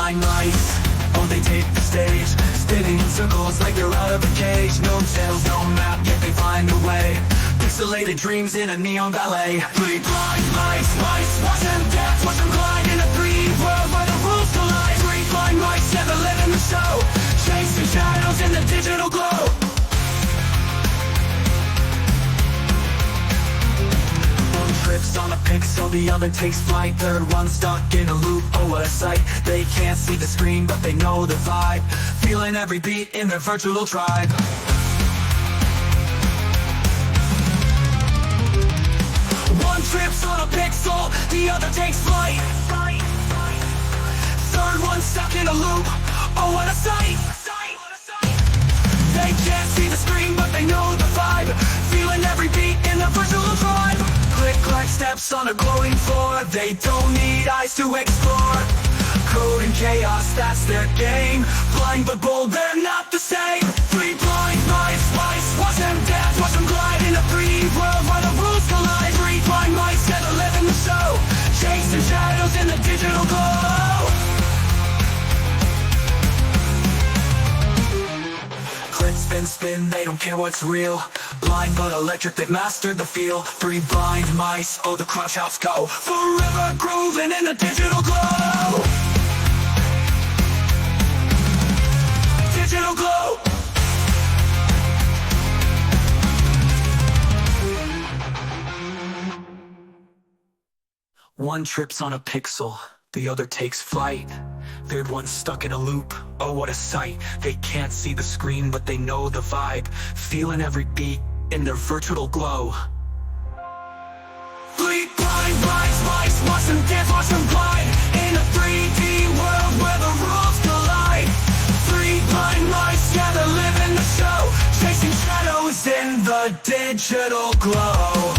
blind mice, oh they take the stage, spinning in circles like they're out of a cage. No tails, no map, yet they find a way. Pixelated dreams in a neon ballet. Three blind mice, watch them dance, watch them glide in a 3D world where the rules collide. Three blind mice, never live in the show, chasing shadows in the digital glow. One trips on a pixel, the other takes flight. Third one stuck in a loop, oh what a sight. They can't see the screen but they know the vibe, feeling every beat in their virtual tribe. One trips on a pixel, the other takes flight. Third one stuck in a loop, oh what a sight. They can't see the screen but they know the vibe, feeling every beat in the virtual tribe. Click clack steps on a glowing floor, they don't need eyes to explore. Code and chaos, that's their game, blind but bold, they're not the same. Three blind mice, watch them dance, watch them glide in a 3D world where the rules collide. Three blind mice never live in the show, chasing shadows in the digital glow. Click, spin, spin, they don't care what's real, blind but electric, they mastered the feel. Three blind mice, oh the crunch house go, forever grooving in the digital glow. Digital glow. One trips on a pixel, the other takes flight. Third one stuck in a loop, oh what a sight. They can't see the screen but they know the vibe, feeling every beat in their virtual glow. Three blind mice, watch them dance, watch them glide in a 3D world where the rules collide. Three blind mice, yeah they live in the show, chasing shadows in the digital glow.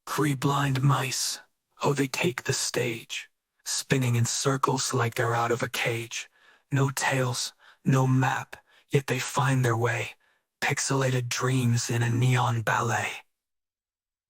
Three blind mice, oh they take the stage, spinning in circles like they're out of a cage. No tails, no map, yet they find their way, pixelated dreams in a neon ballet.